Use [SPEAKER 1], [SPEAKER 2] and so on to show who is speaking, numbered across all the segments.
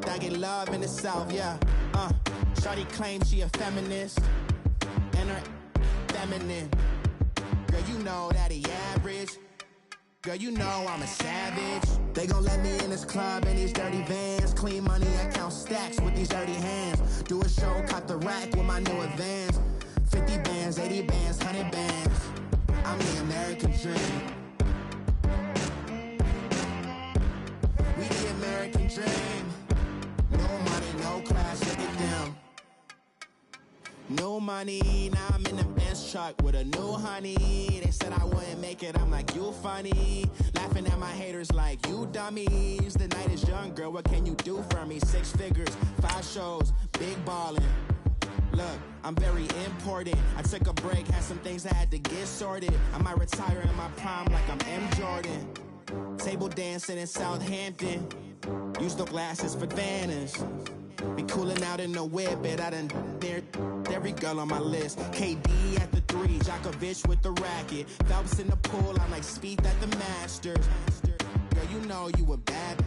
[SPEAKER 1] I get love in the South, yeah. Shawty claims she a feminist, and her feminine. Girl, you know that he average. Girl, you know I'm a savage. They gon' let me in this club in these dirty vans. Clean money, I count stacks with these dirty hands. Do a show, cop the rack with my new advance. 50 bands, 80 bands, 100 bands. I'm the American dream. We the American dream. No money, no class, look at them. No money, now I'm in the Benz truck with a new honey. They said I wouldn't make it, I'm like, you funny. Laughing at my haters like, you dummies. The night is young, girl, what can you do for me? 6 figures, 5 shows, big ballin'. Look, I'm very important. I took a break, had some things I had to get sorted. I might retire in my prime like I'm M. Jordan. Table dancing in Southampton. Use the glasses for Vannas. Be cooling out in the whip, but I done near every girl on my list. KD at the 3, Djokovic with the racket. Phelps in the pool, I'm like Spieth at the Masters. Girl, you know you a bad.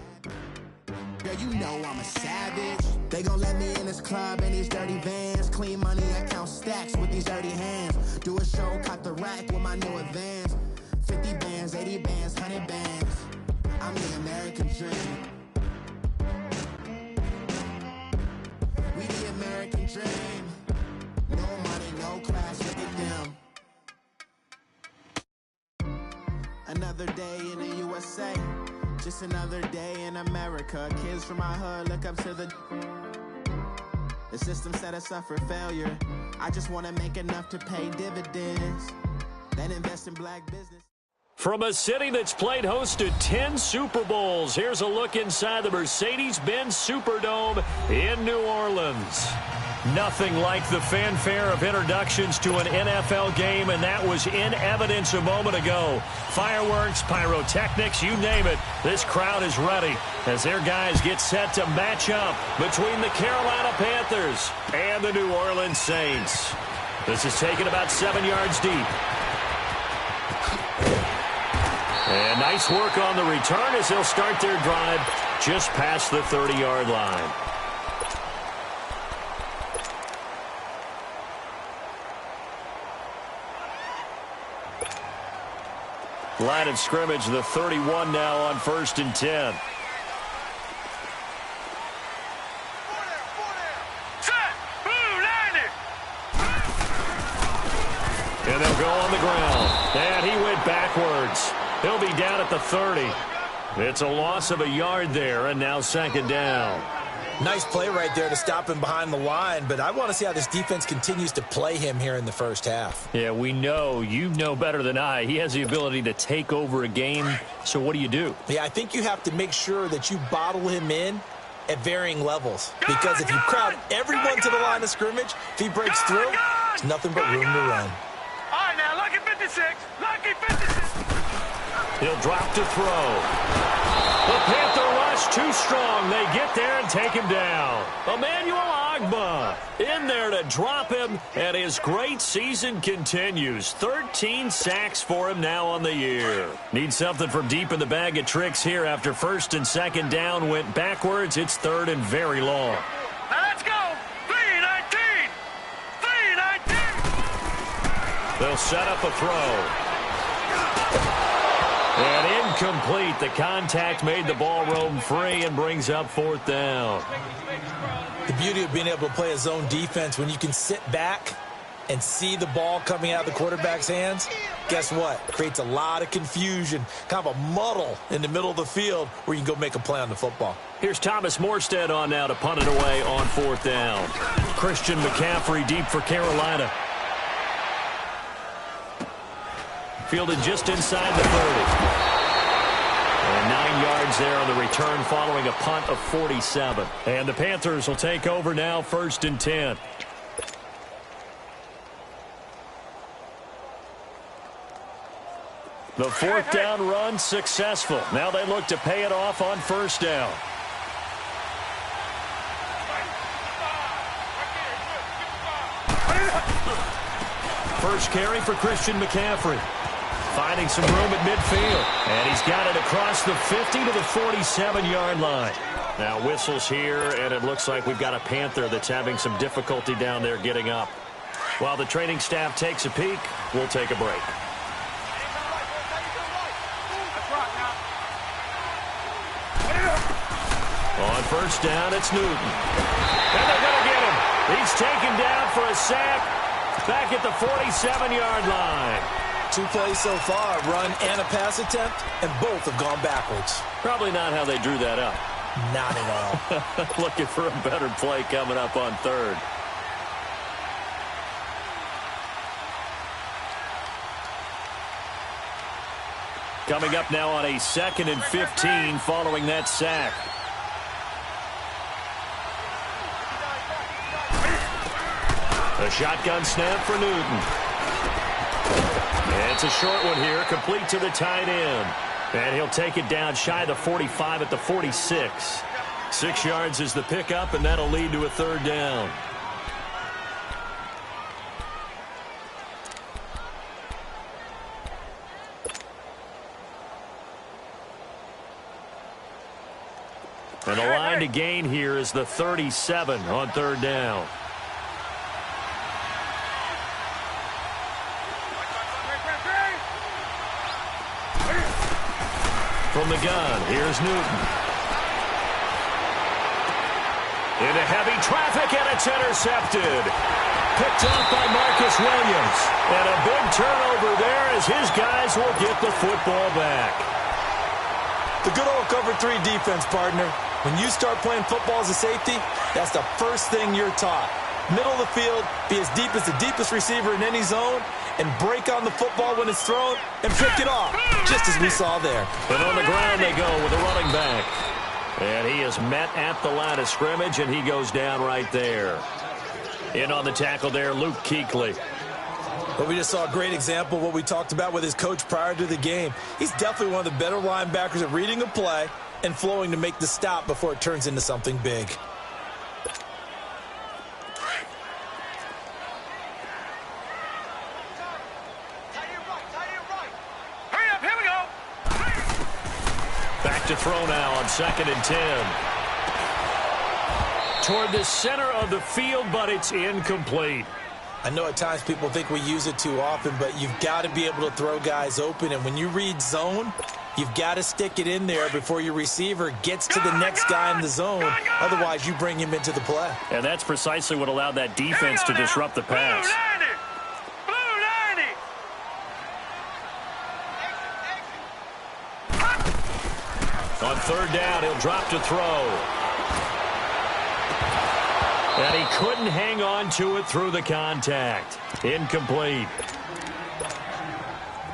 [SPEAKER 1] Girl, you know I'm a savage. They gon' let me in this club in these dirty vans. Clean money, I count stacks with these dirty hands. Do a show, cop the rack with my new advance. 50 bands, 80 bands, 100 bands. I'm the American dream. We the American dream. No money, no class, look at them. Another day in the USA. Just another day in America. Kids from my hood look up to the system set us up for failure. I just want to make enough to pay dividends, then invest in black business.
[SPEAKER 2] From a city that's played host to 10 Super Bowls, here's a look inside the Mercedes-Benz Superdome in New Orleans. Nothing like the fanfare of introductions to an NFL game, and that was in evidence a moment ago. Fireworks, pyrotechnics, you name it. This crowd is ready as their guys get set to match up between the Carolina Panthers and the New Orleans Saints. This is taken about 7 yards deep. And nice work on the return as they'll start their drive just past the 30-yard line. Line of scrimmage, the 31 now on 1st and 10. And they'll go on the ground. And he went backwards. He'll be down at the 30. It's a loss of a yard there, and now 2nd down.
[SPEAKER 3] Nice play right there to stop him behind the line, but I want to see how this defense continues to play him here in the first half.
[SPEAKER 2] Yeah, we know. You know better than I. He has the ability to take over a game, so what do you do?
[SPEAKER 3] Yeah, I think you have to make sure that you bottle him in at varying levels, because if you crowd everyone to the line of scrimmage, if he breaks through, there's nothing but room to run.
[SPEAKER 4] All right, now, lucky 56, lucky 56.
[SPEAKER 2] He'll drop to throw. The Panther rush too strong. They get there and take him down. Emmanuel Ogbah in there to drop him, and his great season continues. 13 sacks for him now on the year. Need something from deep in the bag of tricks here after 1st and 2nd down went backwards. It's 3rd and very long.
[SPEAKER 4] Now let's go. 3-19. 3-19.
[SPEAKER 2] They'll set up a throw. And incomplete. The contact made the ball roam free and brings up 4th down.
[SPEAKER 3] The beauty of being able to play a zone defense, when you can sit back and see the ball coming out of the quarterback's hands, guess what? It creates a lot of confusion, kind of a muddle in the middle of the field where you can go make a play on the football.
[SPEAKER 2] Here's Thomas Morstead on now to punt it away on 4th down. Christian McCaffrey deep for Carolina. Fielded just inside the 30. And 9 yards there on the return following a punt of 47. And the Panthers will take over now, 1st and 10. The 4th down run successful. Now they look to pay it off on 1st down. First carry for Christian McCaffrey. Finding some room at midfield. And he's got it across the 50 to the 47-yard line. Now whistles here, and it looks like we've got a Panther that's having some difficulty down there getting up. While the training staff takes a peek, we'll take a break. On first down, it's Newton. And they're going to get him. He's taken down for a sack back at the 47-yard line.
[SPEAKER 3] 2 plays so far, run and a pass attempt, and both have gone backwards.
[SPEAKER 2] Probably not how they drew that up.
[SPEAKER 3] Not at all.
[SPEAKER 2] Looking for a better play coming up on third. Coming up now on a 2nd and 15 following that sack. A shotgun snap for Newton. And it's a short one here, complete to the tight end. And he'll take it down shy of the 45 at the 46. 6 yards is the pickup, and that'll lead to a third down. And the line to gain here is the 37 on third down. From the gun, here's Newton. Into heavy traffic, and it's intercepted. Picked off by Marcus Williams. And a big turnover there as his guys will get the football back.
[SPEAKER 3] The good old cover 3 defense, partner. When you start playing football as a safety, that's the first thing you're taught. Middle of the field, be as deep as the deepest receiver in any zone, and break on the football when it's thrown and pick it off, just as we saw there.
[SPEAKER 2] But on the ground they go with a running back. And he is met at the line of scrimmage, and he goes down right there. In on the tackle there, Luke Kuechly.
[SPEAKER 3] But we just saw a great example of what we talked about with his coach prior to the game. He's definitely one of the better linebackers at reading a play and flowing to make the stop before it turns into something big.
[SPEAKER 2] Back to throw now on 2nd and 10. Toward the center of the field, but it's incomplete.
[SPEAKER 3] I know at times people think we use it too often, but you've got to be able to throw guys open. And when you read zone, you've got to stick it in there before your receiver gets to the next guy in the zone. Otherwise, you bring him into the play.
[SPEAKER 2] And that's precisely what allowed that defense to disrupt the pass. On third down, he'll drop to throw. And he couldn't hang on to it through the contact. Incomplete.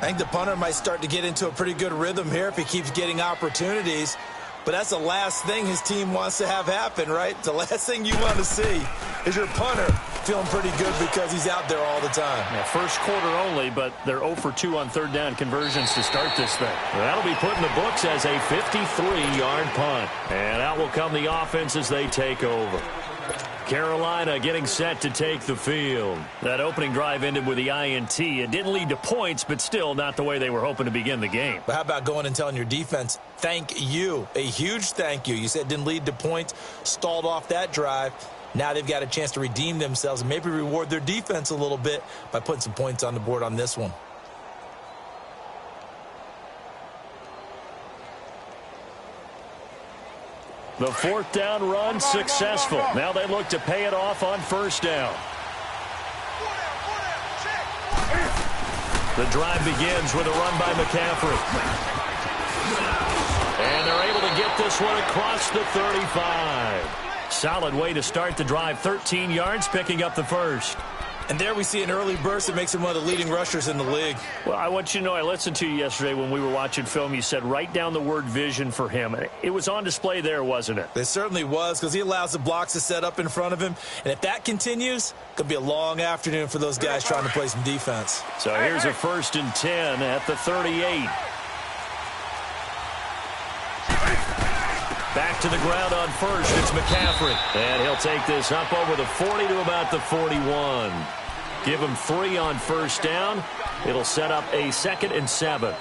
[SPEAKER 3] I think the punter might start to get into a pretty good rhythm here if he keeps getting opportunities. But that's the last thing his team wants to have happen, right? The last thing you want to see is your punter feeling pretty good because he's out there all the time.
[SPEAKER 2] Yeah, first quarter only, but they're 0 for 2 on third down conversions to start this thing. That'll be put in the books as a 53-yard punt. And out will come the offense as they take over. Carolina getting set to take the field. That opening drive ended with the INT. It didn't lead to points, but still not the way they were hoping to begin the game.
[SPEAKER 3] But how about going and telling your defense, thank you, a huge thank you. You said it didn't lead to points, stalled off that drive. Now they've got a chance to redeem themselves and maybe reward their defense a little bit by putting some points on the board on this one.
[SPEAKER 2] The fourth down run successful. Now they look to pay it off on first down. The drive begins with a run by McCaffrey. And they're able to get this one across the 35. Solid way to start the drive. 13 yards, picking up the first.
[SPEAKER 3] And there we see an early burst that makes him one of the leading rushers in the league.
[SPEAKER 2] Well, I want you to know, I listened to you yesterday when we were watching film. You said write down the word vision for him. It was on display there, wasn't it?
[SPEAKER 3] It certainly was, because he allows the blocks to set up in front of him. And if that continues, it could be a long afternoon for those guys trying to play some defense.
[SPEAKER 2] So here's a 1st and 10 at the 38. Back to the ground on first. It's McCaffrey. And he'll take this up over the 40 to about the 41. Give him 3 on first down. It'll set up a 2nd and 7.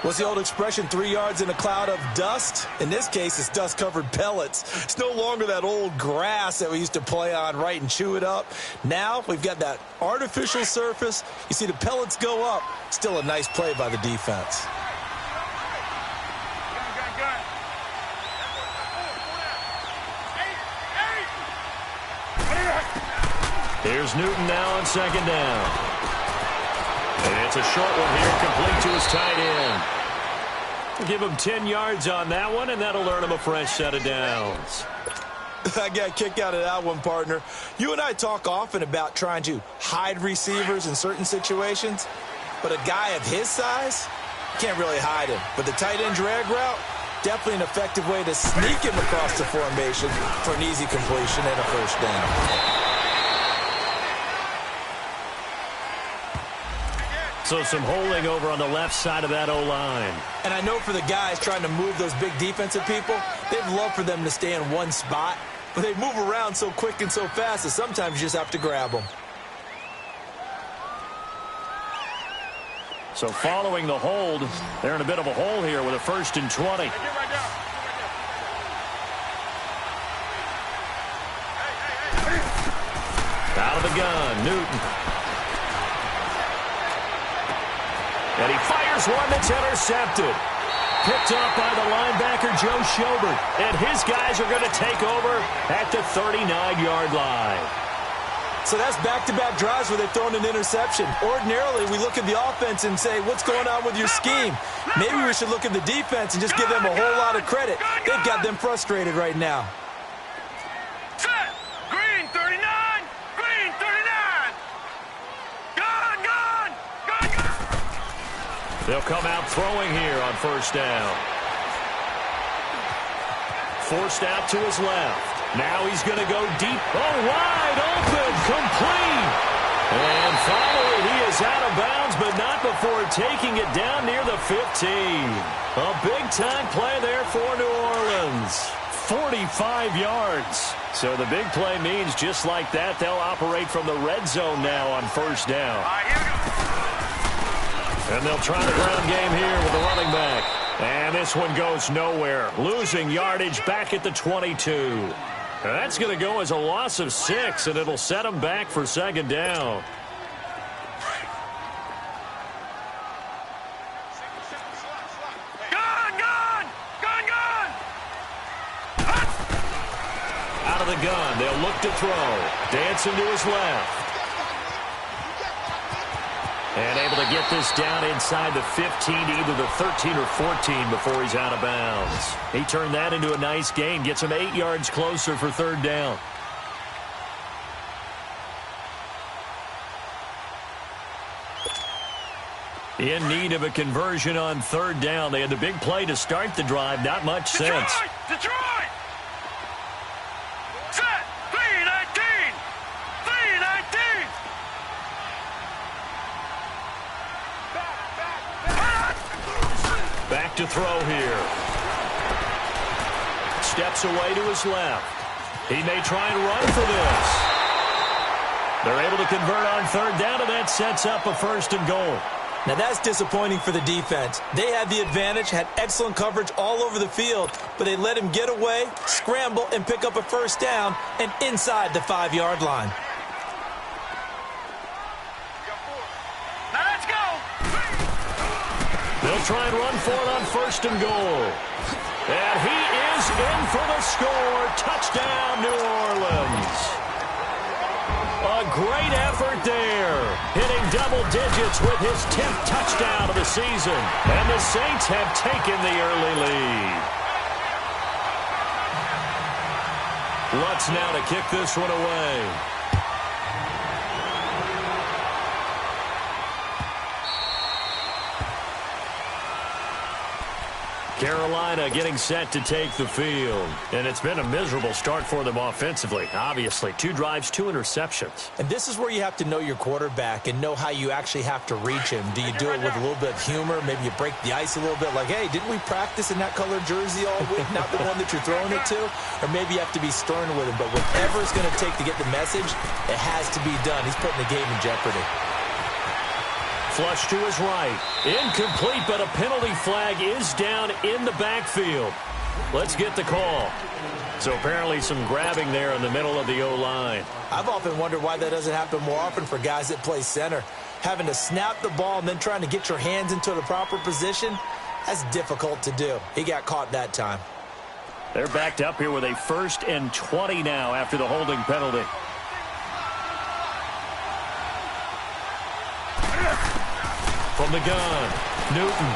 [SPEAKER 3] What's the old expression, 3 yards in a cloud of dust? In this case, it's dust-covered pellets. It's no longer that old grass that we used to play on, right, and chew it up. Now we've got that artificial surface. You see the pellets go up. Still a nice play by the defense.
[SPEAKER 2] Here's Newton now on second down. And it's a short one here, complete to his tight end. Give him 10 yards on that one, and that'll earn him a fresh set of downs.
[SPEAKER 3] I got a kick out of that one, partner. You and I talk often about trying to hide receivers in certain situations, but a guy of his size, can't really hide him. But the tight end drag route, definitely an effective way to sneak him across the formation for an easy completion and a first down.
[SPEAKER 2] So some holding over on the left side of that O-line.
[SPEAKER 3] And I know for the guys trying to move those big defensive people, they'd love for them to stay in one spot, but they move around so quick and so fast that sometimes you just have to grab them.
[SPEAKER 2] So following the hold, they're in a bit of a hole here with a 1st and 20. Out of the gun, Newton. And he fires one that's intercepted. Picked up by the linebacker, Joe Schobert. And his guys are going to take over at the 39-yard line.
[SPEAKER 3] So that's back-to-back drives where they've thrown an interception. Ordinarily, we look at the offense and say, what's going on with your scheme? Maybe we should look at the defense and just give them a whole lot of credit. They've got them frustrated right now.
[SPEAKER 4] Set. Green 39. Green 39. Gun.
[SPEAKER 2] They'll come out throwing here on first down. Forced out to his left. Now he's going to go deep. Oh, wide open. Complete. And finally, he is out of bounds, but not before taking it down near the 15. A big-time play there for New Orleans. 45 yards. So the big play means just like that, they'll operate from the red zone now on first down.
[SPEAKER 4] All right, here we go.
[SPEAKER 2] And they'll try the ground game here with the running back. And this one goes nowhere. Losing yardage back at the 22. And that's going to go as a loss of 6, and it'll set them back for second down.
[SPEAKER 4] Gun.
[SPEAKER 2] Out of the gun, they'll look to throw. Dancing to his left. And able to get this down inside the 15 to either the 13 or 14 before he's out of bounds. He turned that into a nice gain. Gets him 8 yards closer for third down. In need of a conversion on third down. They had the big play to start the drive. Not much sense.
[SPEAKER 4] Detroit! Set! 3-19! 3-19!
[SPEAKER 2] Back to throw here. Steps away to his left. He may try and run for this. They're able to convert on third down, and that sets up a 1st and goal.
[SPEAKER 3] Now that's disappointing for the defense. They had the advantage, had excellent coverage all over the field, but they let him get away, scramble, and pick up a first down, and inside the 5-yard line.
[SPEAKER 4] Now let's go!
[SPEAKER 2] They'll try and run for it on 1st and goal. And he is in for the score. Touchdown, New Orleans. A great effort there. Hitting double digits with his 10th touchdown of the season. And the Saints have taken the early lead. Lutz now to kick this one away. Carolina getting set to take the field. And it's been a miserable start for them offensively. Obviously, 2 drives, 2 interceptions.
[SPEAKER 3] And this is where you have to know your quarterback and know how you actually have to reach him. Do you do it with a little bit of humor? Maybe you break the ice a little bit like, hey, didn't we practice in that colored jersey all week? Not the one that you're throwing it to? Or maybe you have to be stern with him. But whatever it's going to take to get the message, it has to be done. He's putting the game in jeopardy.
[SPEAKER 2] Flush to his right. Incomplete, but a penalty flag is down in the backfield. Let's get the call. So apparently some grabbing there in the middle of the O-line.
[SPEAKER 3] I've often wondered why that doesn't happen more often for guys that play center. Having to snap the ball and then trying to get your hands into the proper position, that's difficult to do. He got caught that time.
[SPEAKER 2] They're backed up here with a 1st and 20 now after the holding penalty. From the gun, Newton.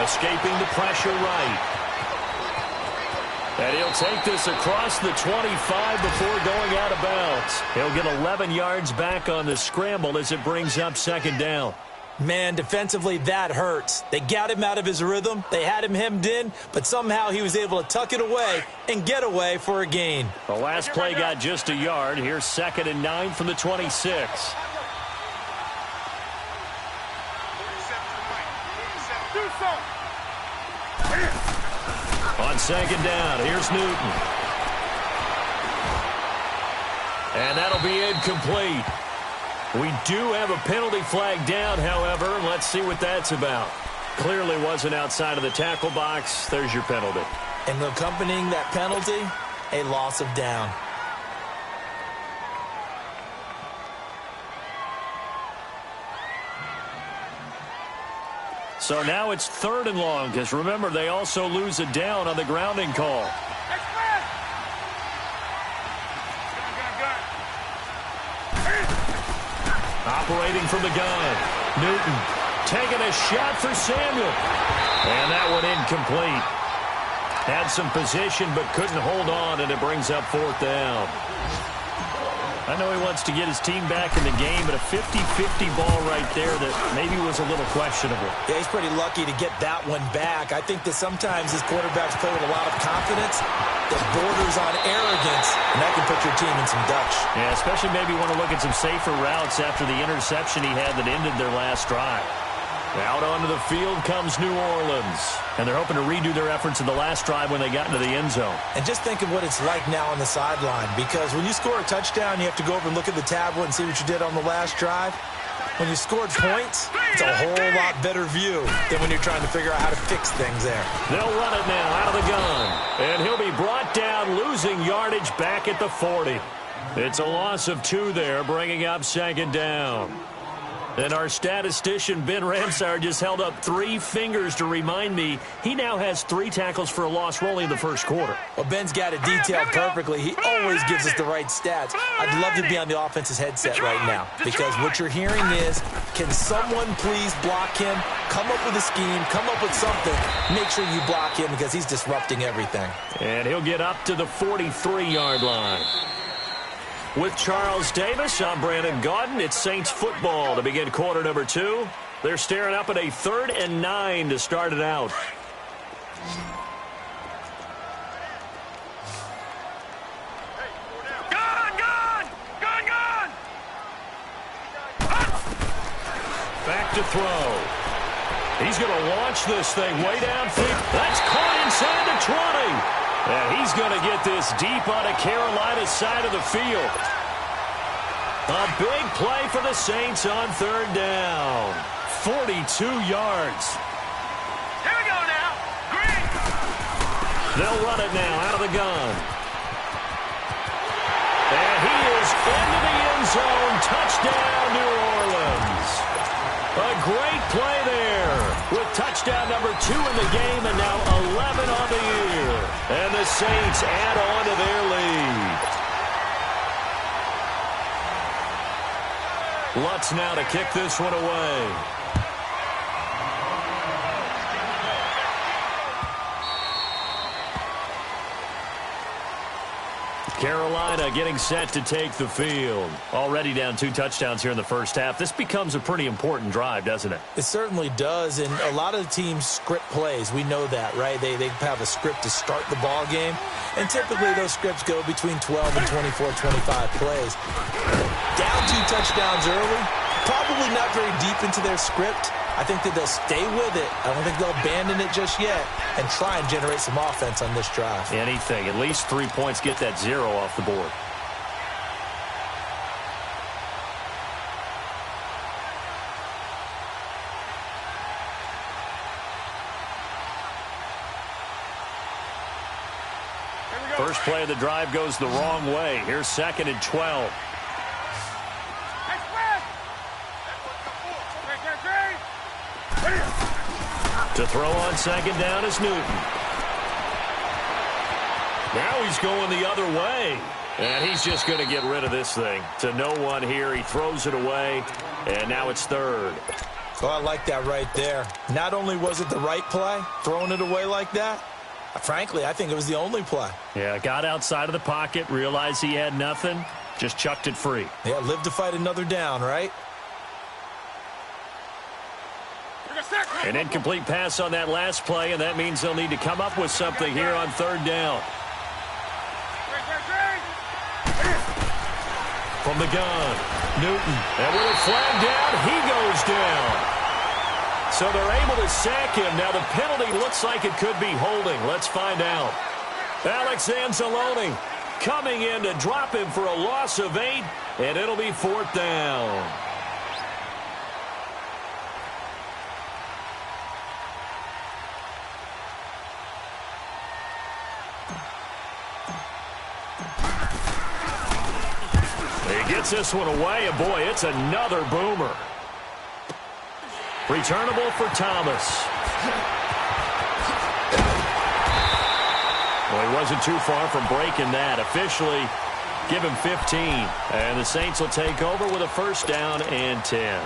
[SPEAKER 2] Escaping the pressure right. And he'll take this across the 25 before going out of bounds. He'll get 11 yards back on the scramble as it brings up 2nd down.
[SPEAKER 3] Man, defensively, that hurts. They got him out of his rhythm. They had him hemmed in, but somehow he was able to tuck it away and get away for a gain.
[SPEAKER 2] The last play got just a yard. Here's 2nd and 9 from the 26. On 2nd down, here's Newton. And that'll be incomplete. We do have a penalty flag down, however. Let's see what that's about. Clearly wasn't outside of the tackle box. There's your penalty.
[SPEAKER 3] And accompanying that penalty, a loss of down.
[SPEAKER 2] So now it's 3rd and long, because remember, they also lose a down on the grounding call. Operating from the gun. Newton taking a shot for Samuel. And that one incomplete. Had some position but couldn't hold on, and it brings up 4th down. I know he wants to get his team back in the game, but a 50-50 ball right there that maybe was a little questionable.
[SPEAKER 3] Yeah, he's pretty lucky to get that one back. I think that sometimes his quarterbacks play with a lot of confidence that borders on arrogance, and that can put your team in some Dutch.
[SPEAKER 2] Yeah, especially maybe want to look at some safer routes after the interception he had that ended their last drive. Out onto the field comes New Orleans. And they're hoping to redo their efforts in the last drive when they got into the end zone.
[SPEAKER 3] And just think of what it's like now on the sideline. Because when you score a touchdown, you have to go over and look at the tablet and see what you did on the last drive. When you scored points, it's a whole lot better view than when you're trying to figure out how to fix things there.
[SPEAKER 2] They'll run it now out of the gun. And he'll be brought down, losing yardage back at the 40. It's a loss of 2 there, bringing up 2nd down. And our statistician, Ben Ramsar, just held up 3 fingers to remind me he now has 3 tackles for a loss only in the first quarter.
[SPEAKER 3] Well, Ben's got it detailed perfectly. He always gives us the right stats. I'd love to be on the offense's headset right now because what you're hearing is, can someone please block him? Come up with a scheme. Come up with something. Make sure you block him because he's disrupting everything.
[SPEAKER 2] And he'll get up to the 43-yard line. With Charles Davis, I'm Brandon Gaudin. It's Saints football to begin quarter number 2. They're staring up at a 3rd and 9 to start it out.
[SPEAKER 4] Gun!
[SPEAKER 2] Back to throw. He's going to launch this thing way downfield. That's caught inside the 20. And he's going to get this deep on a Carolina side of the field. A big play for the Saints on 3rd down. 42 yards.
[SPEAKER 4] Here we go now. Green.
[SPEAKER 2] They'll run it now out of the gun. And he is into the end zone. Touchdown, New Orleans. A great play there with touchdown number 2 in the game and now 11 on the year. And the Saints add on to their lead. Lutz now to kick this one away. Carolina getting set to take the field. Already down 2 touchdowns here in the first half. This becomes a pretty important drive, doesn't it?
[SPEAKER 3] It certainly does, and a lot of the teams script plays. We know that, right? They have a script to start the ball game, and typically those scripts go between 12 and 24, 25 plays. Down 2 touchdowns early, probably not very deep into their script. I think that they'll stay with it. I don't think they'll abandon it just yet and try and generate some offense on this drive.
[SPEAKER 2] Anything. At least 3 points, get that 0 off the board. First play of the drive goes the wrong way. Here's 2nd and 12. To throw on 2nd down is Newton. Now he's going the other way. And he's just going to get rid of this thing. To no one here. He throws it away. And now it's 3rd.
[SPEAKER 3] Oh, I like that right there. Not only was it the right play, throwing it away like that, frankly, I think it was the only play.
[SPEAKER 2] Yeah, got outside of the pocket, realized he had nothing, just chucked it free.
[SPEAKER 3] Yeah, live to fight another down, right?
[SPEAKER 2] An incomplete pass on that last play, and that means they'll need to come up with something here on 3rd down. From the gun, Newton. And with a flag down, he goes down. So they're able to sack him. Now the penalty looks like it could be holding. Let's find out. Alex Anzalone coming in to drop him for a loss of 8, and it'll be 4th down. He gets this one away, and boy, it's another boomer. Returnable for Thomas. Well, he wasn't too far from breaking that. Officially, give him 15. And the Saints will take over with a 1st down and 10.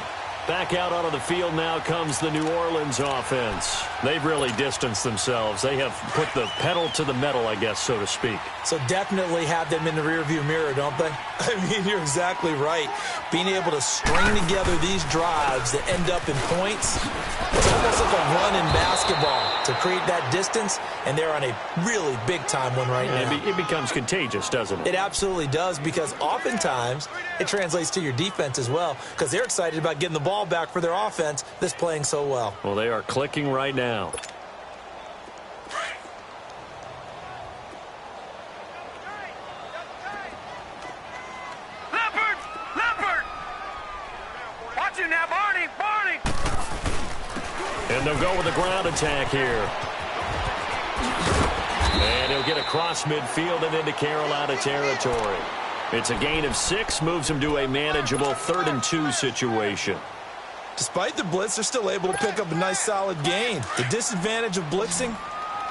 [SPEAKER 2] Back out onto the field now comes the New Orleans offense. They've really distanced themselves. They have put the pedal to the metal, I guess, so to speak.
[SPEAKER 3] So definitely have them in the rearview mirror, don't they? I mean, you're exactly right. Being able to string together these drives that end up in points, it's almost like a run in basketball to create that distance, and they're on a really big-time one right now.
[SPEAKER 2] It becomes contagious, doesn't it?
[SPEAKER 3] It absolutely does, because oftentimes it translates to your defense as well, because they're excited about getting the ball back for their offense that's playing so well.
[SPEAKER 2] Well, they are clicking right now.
[SPEAKER 4] Leopard! Watch it now, Barney!
[SPEAKER 2] And they'll go with a ground attack here. And he'll get across midfield and into Carolina territory. It's a gain of 6, moves him to a manageable 3rd and 2 situation.
[SPEAKER 3] Despite the blitz, they're still able to pick up a nice solid gain. The disadvantage of blitzing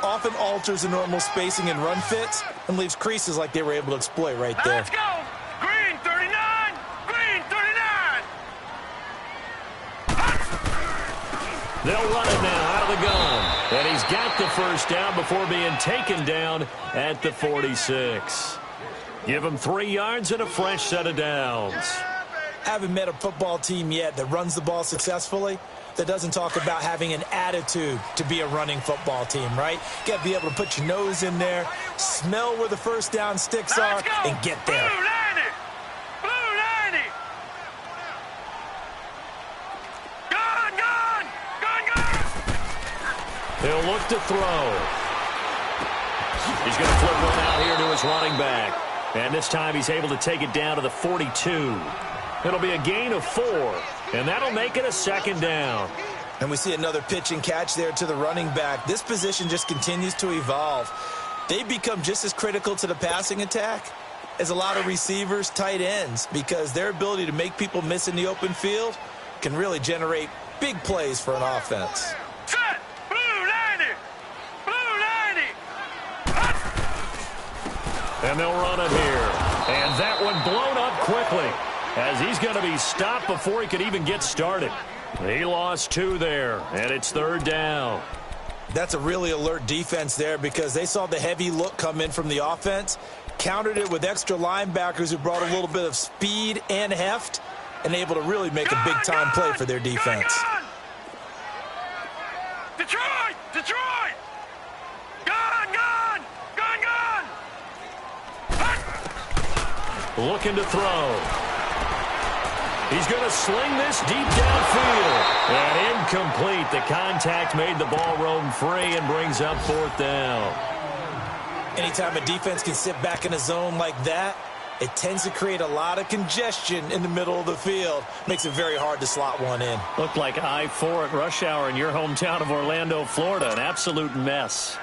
[SPEAKER 3] often alters the normal spacing and run fits and leaves creases like they were able to exploit right there.
[SPEAKER 4] Let's go! Green 39! Green 39!
[SPEAKER 2] They'll run it now out of the gun. And he's got the 1st down before being taken down at the 46. Give him 3 yards and a fresh set of downs.
[SPEAKER 3] Haven't met a football team yet that runs the ball successfully that doesn't talk about having an attitude to be a running football team, right? You got to be able to put your nose in there, smell where the 1st down sticks are, and get there.
[SPEAKER 4] Blue 90! Blue 90! Gun!
[SPEAKER 2] He'll look to throw. He's going to flip one out here to his running back. And this time he's able to take it down to the 42. It'll be a gain of 4, and that'll make it a 2nd down.
[SPEAKER 3] And we see another pitch and catch there to the running back. This position just continues to evolve. They become just as critical to the passing attack as a lot of receivers, tight ends, because their ability to make people miss in the open field can really generate big plays for an offense.
[SPEAKER 4] Set! Blue 90! Blue 90!
[SPEAKER 2] And they'll run it here. And that one blown up quickly, as he's going to be stopped before he could even get started. He lost 2 there, and it's 3rd down.
[SPEAKER 3] That's a really alert defense there, because they saw the heavy look come in from the offense, countered it with extra linebackers who brought a little bit of speed and heft, and able to really make a big-time play for their defense.
[SPEAKER 4] Gun! Detroit! Detroit! Gun!
[SPEAKER 2] Looking to throw. He's going to sling this deep downfield. And incomplete. The contact made the ball roam free and brings up 4th down.
[SPEAKER 3] Anytime a defense can sit back in a zone like that, it tends to create a lot of congestion in the middle of the field. Makes it very hard to slot one in.
[SPEAKER 2] Looked like I-4 at rush hour in your hometown of Orlando, Florida. An absolute mess.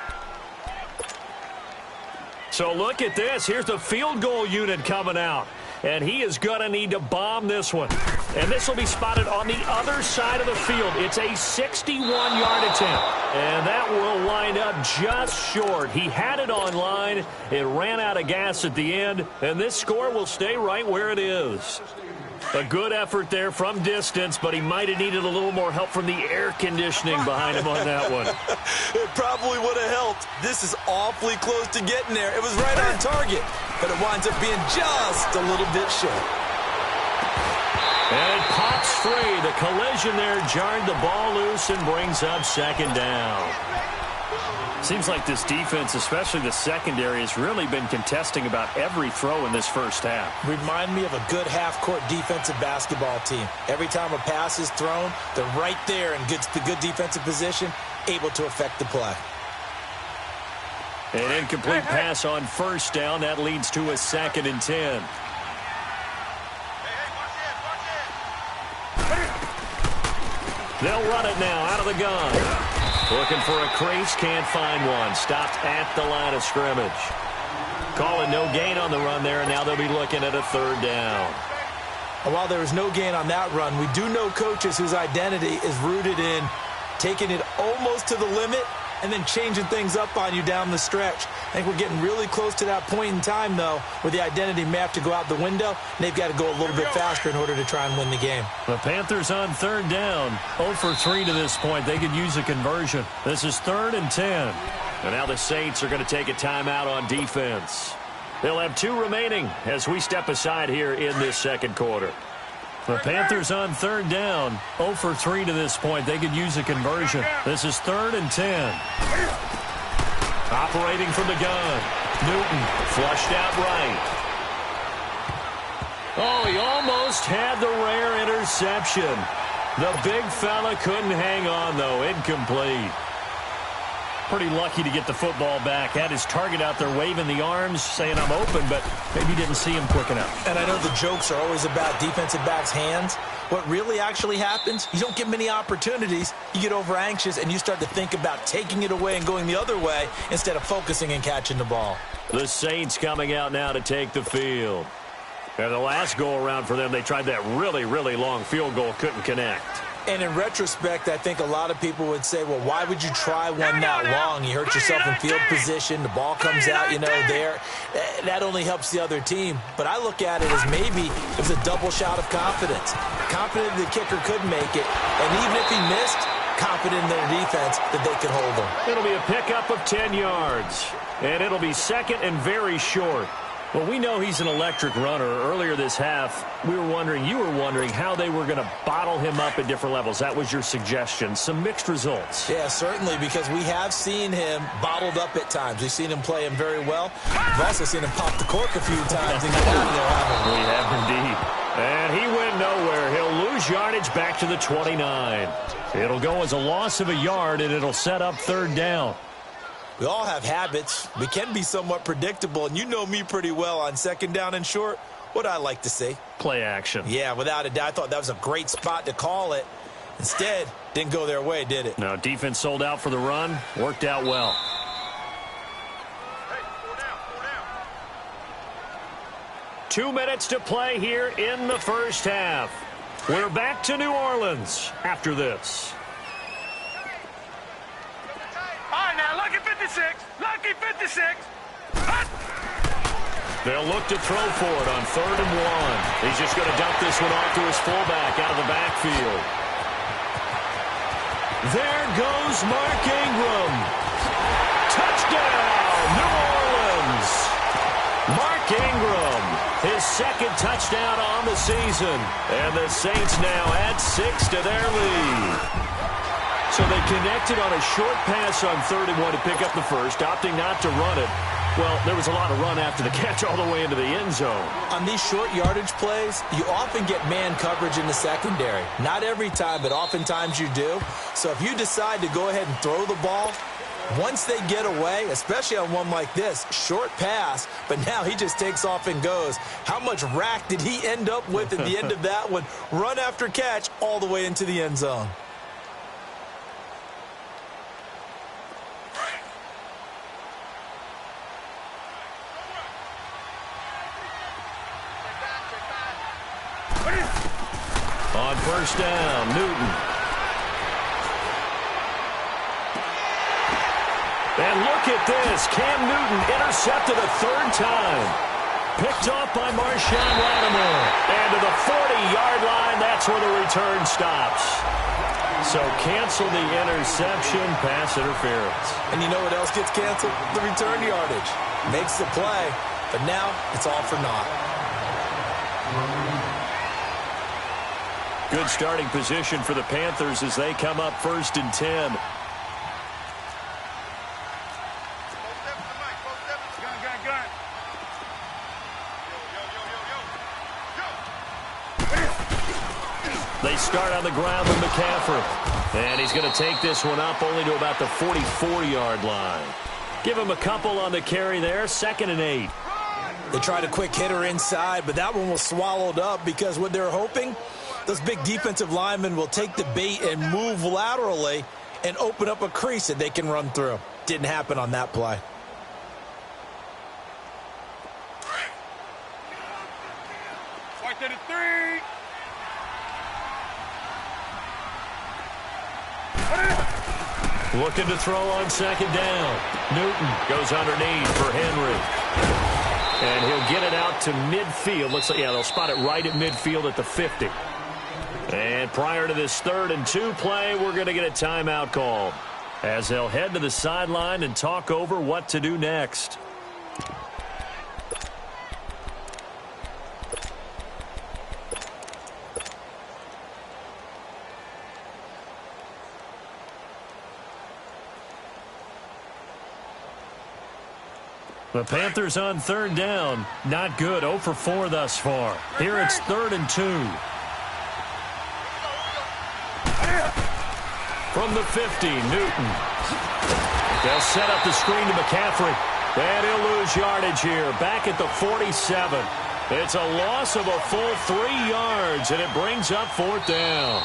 [SPEAKER 2] So look at this. Here's the field goal unit coming out. And he is going to need to bomb this one. And this will be spotted on the other side of the field. It's a 61-yard attempt. And that will wind up just short. He had it on line. It ran out of gas at the end. And this score will stay right where it is. A good effort there from distance, but he might have needed a little more help from the air conditioning behind him on that one.
[SPEAKER 3] It probably would have helped. This is awfully close to getting there. It was right on target, but it winds up being just a little bit short.
[SPEAKER 2] And it pops free. The collision there jarred the ball loose and brings up second down. Seems like this defense, especially the secondary, has really been contesting about every throw in this first half.
[SPEAKER 3] Remind me of a good half-court defensive basketball team. Every time a pass is thrown, they're right there in good defensive position, able to affect the play.
[SPEAKER 2] An incomplete pass on first down. That leads to a 2nd and 10. They'll run it now out of the gun. Looking for a crease, can't find one. Stopped at the line of scrimmage. Calling no gain on the run there, and now they'll be looking at a 3rd down.
[SPEAKER 3] And while there was no gain on that run, we do know coaches whose identity is rooted in taking it almost to the limit and then changing things up on you down the stretch. I think we're getting really close to that point in time, though, where the identity may have to go out the window, and they've got to go a little bit faster in order to try and win the game.
[SPEAKER 2] The Panthers on 3rd down. 0 for 3 to this point. They could use a conversion. This is 3rd and 10. And now the Saints are going to take a timeout on defense. They'll have 2 remaining as we step aside here in this second quarter. The Panthers on 3rd down. 0 for 3 to this point. They could use a conversion. This is 3rd and 10. Operating from the gun. Newton flushed out right. Oh, he almost had the rare interception. The big fella couldn't hang on, though. Incomplete. Pretty lucky to get the football back. Had his target out there waving the arms, saying I'm open, but maybe didn't see him quick enough.
[SPEAKER 3] And I know the jokes are always about defensive backs' hands. What really actually happens, you don't get many opportunities. You get over anxious, and you start to think about taking it away and going the other way instead of focusing and catching the ball.
[SPEAKER 2] The Saints coming out now to take the field. And the last go-around for them, they tried that really, really long field goal, couldn't connect.
[SPEAKER 3] And in retrospect, I think a lot of people would say, well, why would you try one that long? You hurt yourself in field position. The ball comes out, there. That only helps the other team. But I look at it as maybe it was a double shot of confidence. Confident the kicker could make it. And even if he missed, confident in their defense that they could hold him.
[SPEAKER 2] It'll be a pickup of 10 yards. And it'll be 2nd and very short. Well, we know he's an electric runner. Earlier this half, you were wondering how they were going to bottle him up at different levels. That was your suggestion. Some mixed results.
[SPEAKER 3] Yeah, certainly, because we have seen him bottled up at times. We've seen him play him very well. We've also seen him pop the cork a few times and get out of there, haven't we?
[SPEAKER 2] We have indeed. And he went nowhere. He'll lose yardage back to the 29. It'll go as a loss of a yard, and it'll set up 3rd down.
[SPEAKER 3] We all have habits. We can be somewhat predictable, and you know me pretty well on 2nd down and short. What I like to see.
[SPEAKER 2] Play action.
[SPEAKER 3] Yeah, without a doubt. I thought that was a great spot to call it. Instead, didn't go their way, did it?
[SPEAKER 2] No, defense sold out for the run. Worked out well.
[SPEAKER 4] Hey, 4 down.
[SPEAKER 2] 2 minutes to play here in the first half. We're back to New Orleans after this.
[SPEAKER 4] All right, now, lucky 56. Lucky 56.
[SPEAKER 2] They'll look to throw for it on 3rd and 1. He's just going to dump this one off to his fullback out of the backfield. There goes Mark Ingram. Touchdown, New Orleans. Mark Ingram, his 2nd touchdown on the season. And the Saints now add 6 to their lead. So they connected on a short pass on 3rd and 1 to pick up the first, opting not to run it. Well, there was a lot of run after the catch all the way into the end zone.
[SPEAKER 3] On these short yardage plays, you often get man coverage in the secondary. Not every time, but oftentimes you do. So if you decide to go ahead and throw the ball, once they get away, especially on one like this, short pass, but now he just takes off and goes. How much rack did he end up with at the end of that one? Run after catch all the way into the end zone.
[SPEAKER 2] On first down, Newton. And look at this. Cam Newton intercepted a third time. Picked off by Marshawn Lattimore. And to the 40-yard line, that's where the return stops. So cancel the interception, pass interference.
[SPEAKER 3] And you know what else gets canceled? The return yardage. Makes the play, but now it's all for naught.
[SPEAKER 2] Good starting position for the Panthers as they come up 1st and 10. They start on the ground with McCaffrey. And he's going to take this one up only to about the 44-yard line. Give him a couple on the carry there. 2nd and 8.
[SPEAKER 3] They tried a quick hitter inside, but that one was swallowed up because what they're hoping, those big defensive linemen will take the bait and move laterally and open up a crease that they can run through. Didn't happen on that play.
[SPEAKER 4] White to the 3.
[SPEAKER 2] Looking to throw on 2nd down. Newton goes underneath for Henry. And he'll get it out to midfield. Looks like, yeah, they'll spot it right at midfield at the 50. And prior to this 3rd and 2 play, we're going to get a timeout called as they'll head to the sideline and talk over what to do next. The Panthers on 3rd down. Not good. 0 for 4 thus far. Here it's 3rd and 2. From the 50, Newton. They'll set up the screen to McCaffrey. And he'll lose yardage here. Back at the 47. It's a loss of a full 3 yards, and it brings up 4th down.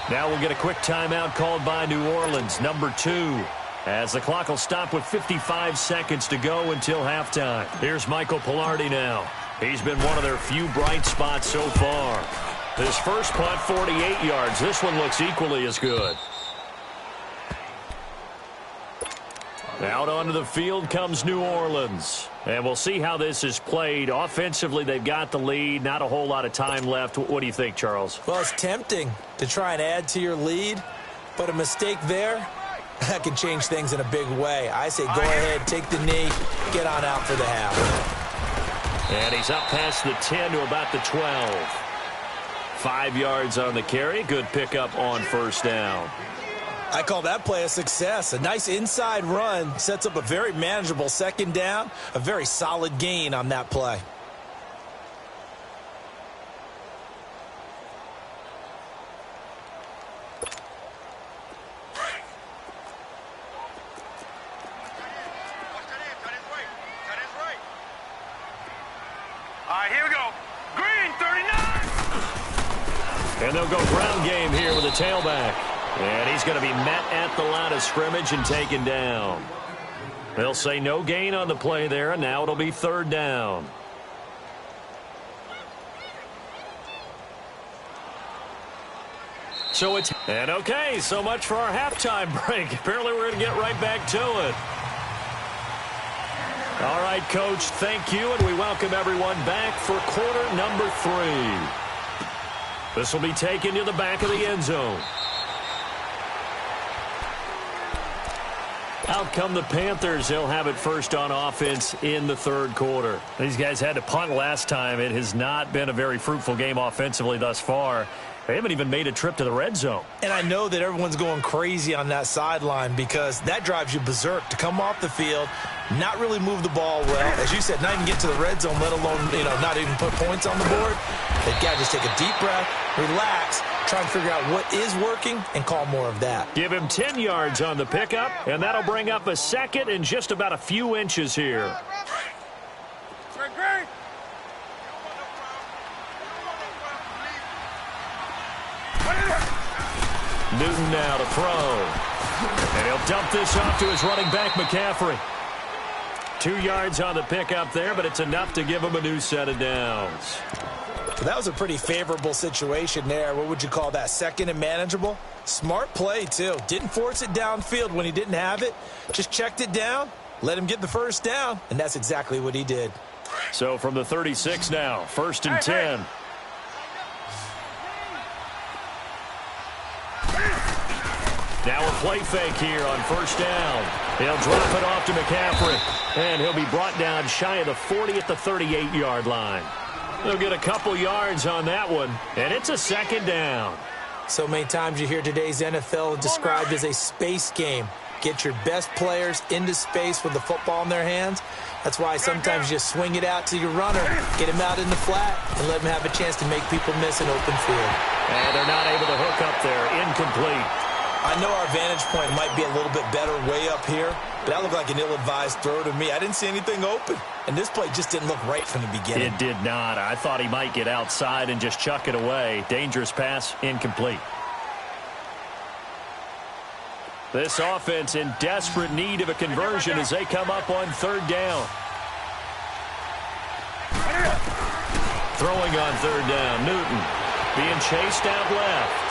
[SPEAKER 2] Now we'll get a quick timeout called by New Orleans, number 2. As the clock will stop with 55 seconds to go until halftime. Here's Michael Palardy now. He's been one of their few bright spots so far. His first punt, 48 yards. This one looks equally as good. Out onto the field comes New Orleans. And we'll see how this is played. Offensively, they've got the lead. Not a whole lot of time left. What do you think, Charles?
[SPEAKER 3] Well, it's tempting to try and add to your lead, but a mistake there, that can change things in a big way. I say go ahead, take the knee, get on out for the half.
[SPEAKER 2] And he's up past the 10 to about the 12. 5 yards on the carry. Good pickup on first down.
[SPEAKER 3] I call that play a success. A nice inside run sets up a very manageable 2nd down. A very solid gain on that play.
[SPEAKER 4] Here we go. Green, 39.
[SPEAKER 2] And they'll go ground game here with a tailback. And he's going to be met at the line of scrimmage and taken down. They'll say no gain on the play there, and now it'll be 3rd down. So it's, and okay, so much for our halftime break. Apparently we're going to get right back to it. All right, Coach, thank you, and we welcome everyone back for quarter number 3. This will be taken to the back of the end zone. Out come the Panthers. They'll have it first on offense in the 3rd quarter. These guys had to punt last time. It has not been a very fruitful game offensively thus far. They haven't even made a trip to the red zone.
[SPEAKER 3] And I know that everyone's going crazy on that sideline because that drives you berserk to come off the field, not really move the ball well. As you said, not even get to the red zone, let alone, not even put points on the board. They've got to just take a deep breath, relax, try and figure out what is working and call more of that.
[SPEAKER 2] Give him 10 yards on the pickup, and that'll bring up a 2nd and just about a few inches here. Newton now to throw. And he'll dump this off to his running back, McCaffrey. 2 yards on the pickup there, but it's enough to give him a new set of downs.
[SPEAKER 3] Well, that was a pretty favorable situation there. What would you call that? Second and manageable? Smart play, too. Didn't force it downfield when he didn't have it. Just checked it down, let him get the first down, and that's exactly what he did.
[SPEAKER 2] So from the 36 now, 1st and 10. Now a play fake here on 1st down. He'll drop it off to McCaffrey, and he'll be brought down shy of the 40 at the 38-yard line. They'll get a couple yards on that one, and it's a 2nd down.
[SPEAKER 3] So many times you hear today's NFL described as a space game. Get your best players into space with the football in their hands. That's why sometimes you swing it out to your runner, get him out in the flat, and let him have a chance to make people miss an open field.
[SPEAKER 2] And they're not able to hook up there. Incomplete.
[SPEAKER 3] I know our vantage point might be a little bit better way up here, but that looked like an ill-advised throw to me. I didn't see anything open, and this play just didn't look right from the beginning.
[SPEAKER 2] It did not. I thought he might get outside and just chuck it away. Dangerous pass, incomplete. This offense in desperate need of a conversion as they come up on 3rd down. Throwing on 3rd down, Newton being chased out left.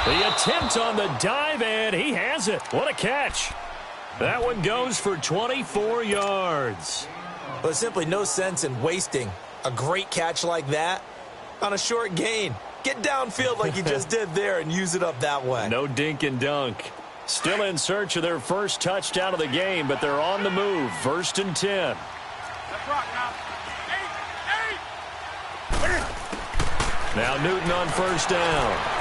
[SPEAKER 2] The attempt on the dive, and he has it. What a catch. That one goes for 24 yards.
[SPEAKER 3] Well, there's simply no sense in wasting a great catch like that on a short gain. Get downfield like you just did there and use it up that way.
[SPEAKER 2] No dink and dunk. Still in search of their first touchdown of the game, but they're on the move. 1st and 10. Now Newton on 1st down.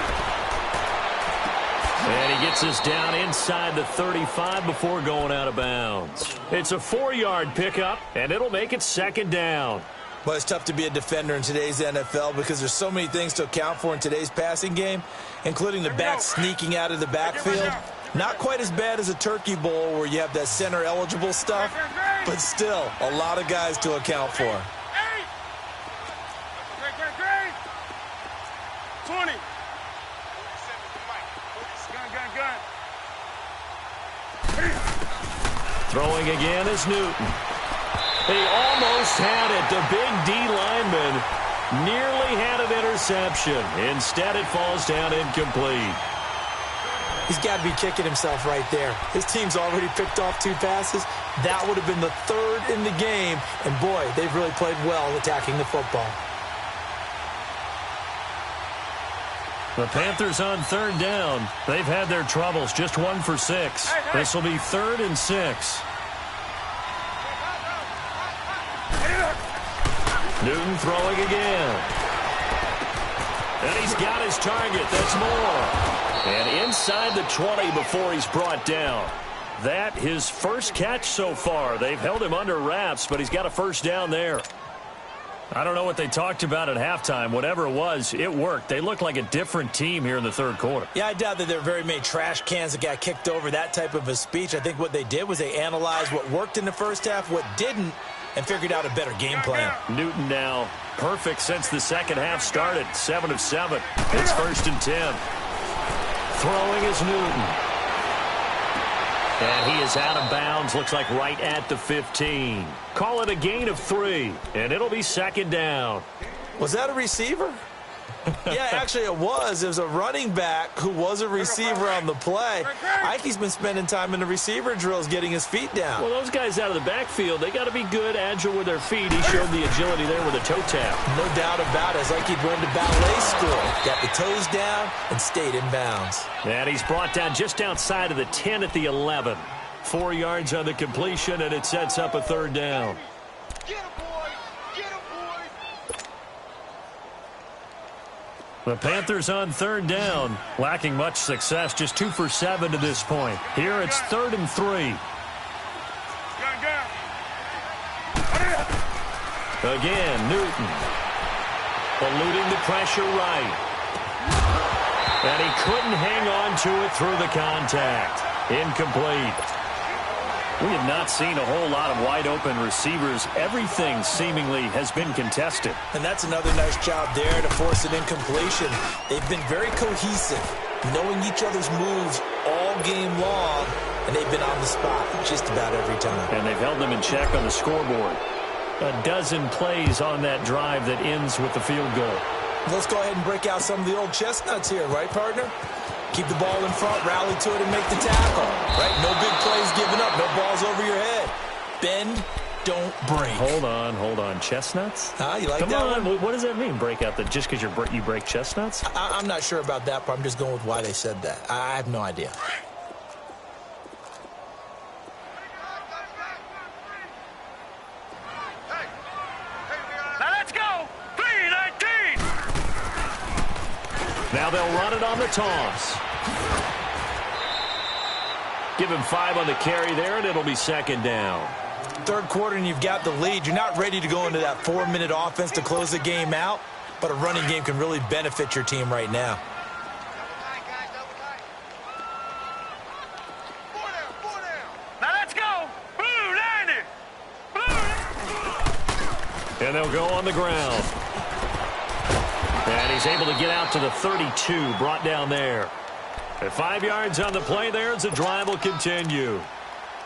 [SPEAKER 2] And he gets us down inside the 35 before going out of bounds. It's a 4-yard pickup, and it'll make it 2nd down.
[SPEAKER 3] Well, it's tough to be a defender in today's NFL because there's so many things to account for in today's passing game, including the back sneaking out of the backfield. Not quite as bad as a turkey bowl where you have that center-eligible stuff, but still a lot of guys to account for.
[SPEAKER 4] 20.
[SPEAKER 2] Throwing again is Newton. He almost had it. The big D lineman nearly had an interception. Instead, it falls down incomplete.
[SPEAKER 3] He's got to be kicking himself right there. His team's already picked off 2 passes. That would have been the 3rd in the game. And, boy, they've really played well attacking the football.
[SPEAKER 2] The Panthers on 3rd down. They've had their troubles. Just 1 for 6. This will be 3rd and 6. Newton throwing again. And he's got his target. That's more. And inside the 20 before he's brought down. That his first catch so far. They've held him under wraps, but he's got a 1st down there. I don't know what they talked about at halftime. Whatever it was, it worked. They look like a different team here in the 3rd quarter.
[SPEAKER 3] Yeah, I doubt that there are very many trash cans that got kicked over, that type of a speech. I think what they did was they analyzed what worked in the first half, what didn't, and figured out a better game plan.
[SPEAKER 2] Newton now perfect since the 2nd half started. 7 of 7. It's 1st and 10. Throwing is Newton. And he is out of bounds. Looks like right at the 15. Call it a gain of 3. And it'll be 2nd down.
[SPEAKER 3] Was that a receiver? Yeah, actually it was. It was a running back who was a receiver on the play. Ike's been spending time in the receiver drills getting his feet down.
[SPEAKER 2] Well, those guys out of the backfield, they got to be good, agile with their feet. He showed the agility there with a toe tap.
[SPEAKER 3] No doubt about it. It's like he'd run to ballet school. Got the toes down and stayed in bounds.
[SPEAKER 2] And he's brought down just outside of the 10 at the 11. 4 yards on the completion, and it sets up a 3rd down. The Panthers on 3rd down, lacking much success, just 2 for 7 to this point. Here it's 3rd and 3. Again, Newton. Eluding the pressure right. And he couldn't hang on to it through the contact. Incomplete. We have not seen a whole lot of wide-open receivers. Everything seemingly has been contested.
[SPEAKER 3] And that's another nice job there to force an incompletion. They've been very cohesive, knowing each other's moves all game long, and they've been on the spot just about every time.
[SPEAKER 2] And they've held them in check on the scoreboard. a dozen plays on that drive that ends with the field goal.
[SPEAKER 3] Let's go ahead and break out some of the old chestnuts here, right, partner? Keep the ball in front, rally to it, and make the tackle, right? No big plays given up, no balls over your head. Bend, don't break.
[SPEAKER 2] Hold on. Chestnuts?
[SPEAKER 3] You like
[SPEAKER 2] Come
[SPEAKER 3] that
[SPEAKER 2] on.
[SPEAKER 3] one?
[SPEAKER 2] What does that mean, break out? Just because you break chestnuts?
[SPEAKER 3] I'm not sure about that, but I'm just going with why they said that. I have no idea.
[SPEAKER 4] Now let's go. 3-19.
[SPEAKER 2] Now they'll run it on the toss. Give him 5 on the carry there, and it'll be second down.
[SPEAKER 3] Third quarter, and you've got the lead. You're not ready to go into that 4-minute offense to close the game out, but a running game can really benefit your team right now.
[SPEAKER 4] Now let's go. Blue 90.
[SPEAKER 2] And they'll go on the ground. And he's able to get out to the 32, brought down there. At 5 yards on the play there, as the drive will continue.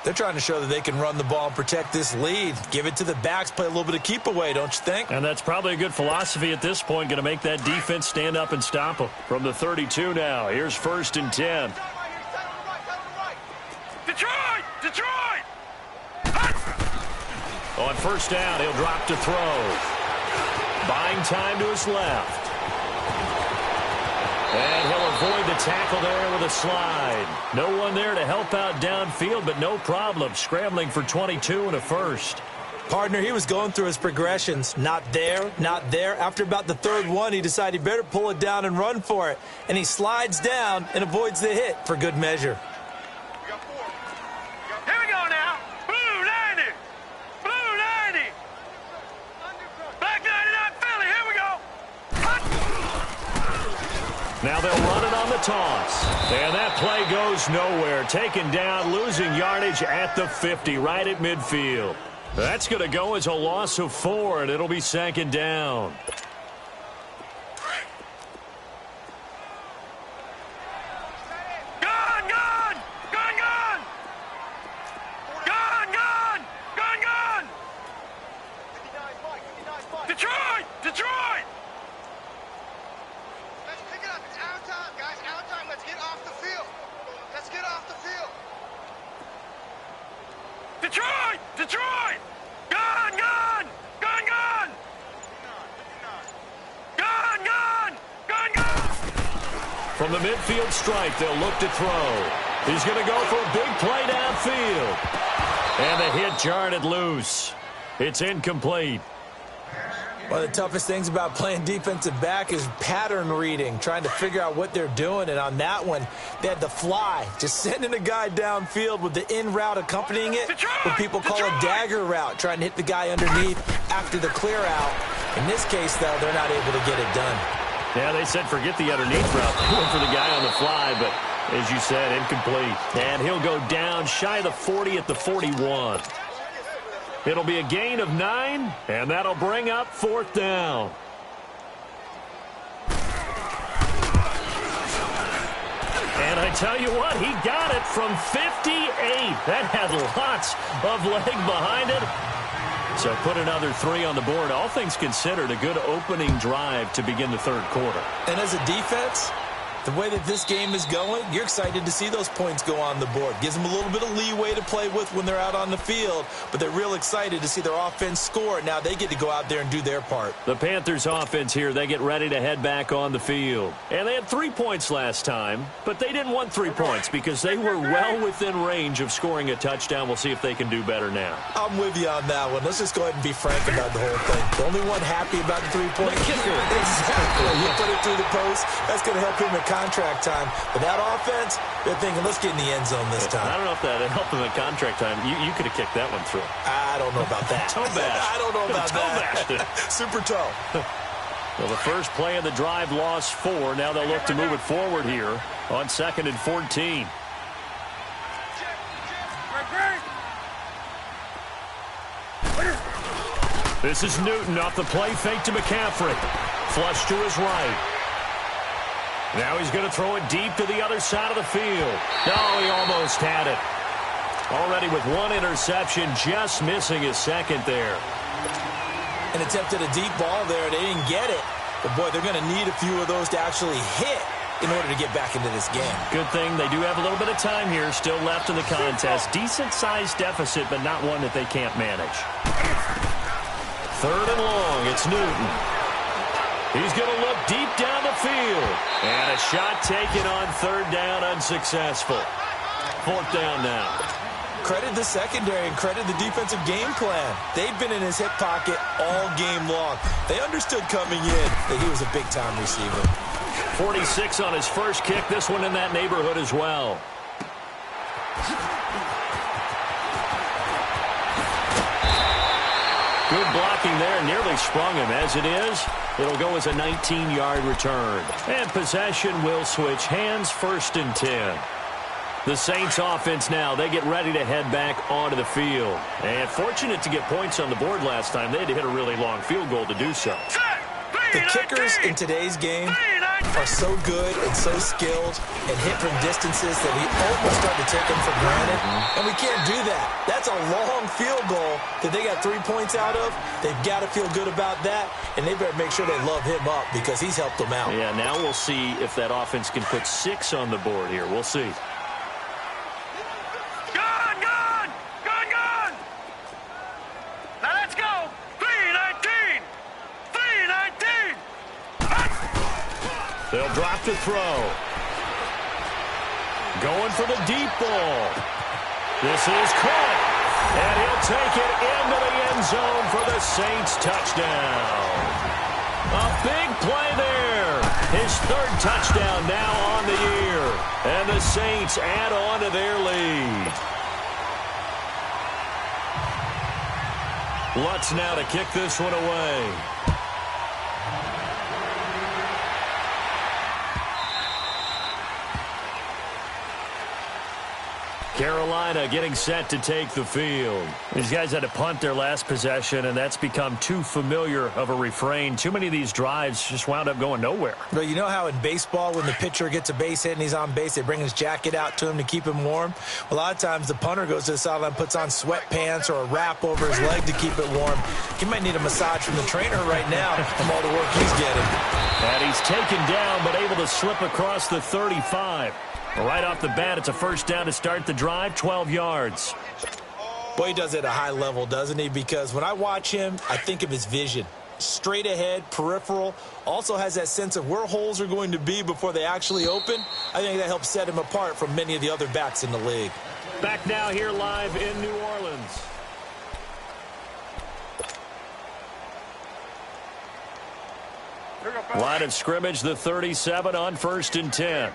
[SPEAKER 3] They're trying to show that they can run the ball and protect this lead. Give it to the backs, play a little bit of keep away, don't you think?
[SPEAKER 2] And that's probably a good philosophy at this point, going to make that defense stand up and stop them. From the 32 now, here's 1st and 10.
[SPEAKER 4] Detroit!
[SPEAKER 2] On 1st down, he'll drop to throw. Buying time to his left. And he'll avoid the tackle there with a slide. No one there to help out downfield, but no problem. Scrambling for 22 and a first.
[SPEAKER 3] Partner, he was going through his progressions. Not there, not there. After about the third one, he decided he better pull it down and run for it. And he slides down and avoids the hit for good measure.
[SPEAKER 4] Here we go now. Blue 90. Black 99 Philly. Here we go.
[SPEAKER 2] Now they'll run it on the toss. And that play goes nowhere. Taken down, losing yardage at the 50, right at midfield. That's going to go as a loss of 4, and it'll be second down.
[SPEAKER 4] Detroit! Let's pick it up. It's our time, guys. Our time. Let's get off the field. Detroit! Gone!
[SPEAKER 2] From the midfield stripe, they'll look to throw. He's going to go for a big play downfield. And the hit jarred it loose. It's incomplete.
[SPEAKER 3] One of the toughest things about playing defensive back is pattern reading, trying to figure out what they're doing. And on that one, they had the fly, just sending a guy downfield with the in route accompanying it, what people call a dagger route, trying to hit the guy underneath after the clear out. In this case, though, they're not able to get it done.
[SPEAKER 2] Yeah, they said forget the underneath route. They went for the guy on the fly, but as you said, incomplete. And he'll go down shy of the 40 at the 41. It'll be a gain of 9, and that'll bring up 4th down. And I tell you what, he got it from 58. That had lots of leg behind it. So put another 3 on the board. All things considered, a good opening drive to begin the third quarter.
[SPEAKER 3] And as a defense, the way that this game is going, you're excited to see those points go on the board. Gives them a little bit of leeway to play with when they're out on the field, but they're real excited to see their offense score. Now they get to go out there and do their part.
[SPEAKER 2] The Panthers offense here, they get ready to head back on the field. And they had 3 points last time, but they didn't want 3 points because they were well within range of scoring a touchdown. We'll see if they can do better now.
[SPEAKER 3] I'm with you on that one. Let's just go ahead and be frank about the whole thing. The only one happy about the 3-point
[SPEAKER 2] kicker.
[SPEAKER 3] Exactly. You put it through the post. That's going to help him in contract time. But that offense, they're thinking, let's get in the end zone this time.
[SPEAKER 2] I don't know if that helped him in contract time. You could have kicked that one through.
[SPEAKER 3] I don't know about that.
[SPEAKER 2] Toe bash.
[SPEAKER 3] I don't know about
[SPEAKER 2] that.
[SPEAKER 3] Super toe.
[SPEAKER 2] Well, the first play of the drive lost 4. Now they'll look to move it forward here on 2nd and 14. This is Newton off the play fake to McCaffrey. Flush to his right. Now he's going to throw it deep to the other side of the field. No, he almost had it. Already with 1 interception, just missing his second there.
[SPEAKER 3] and attempted a deep ball there. They didn't get it. But, boy, they're going to need a few of those to actually hit in order to get back into this game.
[SPEAKER 2] Good thing they do have a little bit of time here still left in the contest. Decent-sized deficit, but not one that they can't manage. 3rd and long. It's Newton. He's going to look deep down the field. And a shot taken on 3rd down, unsuccessful. 4th down now.
[SPEAKER 3] Credit the secondary and credit the defensive game plan. They've been in his hip pocket all game long. They understood coming in that he was a big-time receiver.
[SPEAKER 2] 46 on his first kick. This one in that neighborhood as well. Good blocking there. Nearly sprung him. As it is, it'll go as a 19-yard return. And possession will switch hands. 1st and 10. The Saints offense now, they get ready to head back onto the field. And fortunate to get points on the board last time. They had to hit a really long field goal to do so.
[SPEAKER 3] The kickers in today's game are so good and so skilled and hit from distances that we almost start to take them for granted. And we can't do that. That's a long field goal that they got 3 points out of. They've got to feel good about that, and they better make sure they love him up because he's helped them out.
[SPEAKER 2] Yeah, now we'll see if that offense can put 6 on the board here. We'll see. They'll drop to throw. Going for the deep ball. This is caught. And he'll take it into the end zone for the Saints touchdown. A big play there. His 3rd touchdown now on the year. And the Saints add on to their lead. Lutz now to kick this one away. Carolina getting set to take the field. These guys had to punt their last possession, and that's become too familiar of a refrain. Too many of these drives just wound up going nowhere.
[SPEAKER 3] Well, you know how in baseball when the pitcher gets a base hit and he's on base, they bring his jacket out to him to keep him warm? A lot of times the punter goes to the sideline, puts on sweatpants or a wrap over his leg to keep it warm. He might need a massage from the trainer right now from all the work he's getting.
[SPEAKER 2] And he's taken down but able to slip across the 35. Right off the bat, it's a 1st down to start the drive, 12 yards.
[SPEAKER 3] Boy, he does it at a high level, doesn't he? Because when I watch him, I think of his vision. Straight ahead, peripheral, also has that sense of where holes are going to be before they actually open. I think that helps set him apart from many of the other backs in the league.
[SPEAKER 2] Back now here live in New Orleans. Line of scrimmage, the 37 on 1st and 10.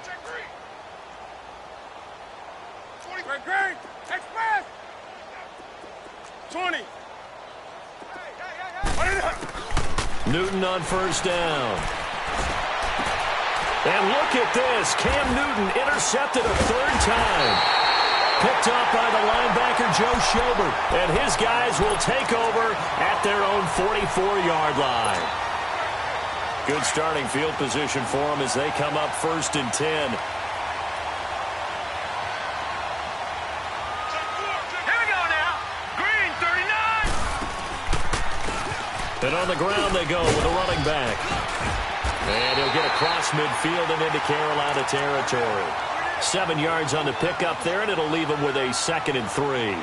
[SPEAKER 4] Great. Express. 20.
[SPEAKER 2] Newton on 1st down. And look at this. Cam Newton intercepted a 3rd time. Picked up by the linebacker Joe Schobert. And his guys will take over at their own 44-yard line. Good starting field position for them as they come up 1st and 10. And on the ground they go with a running back. And he'll get across midfield and into Carolina territory. 7 yards on the pickup there, and it'll leave him with a 2nd and 3.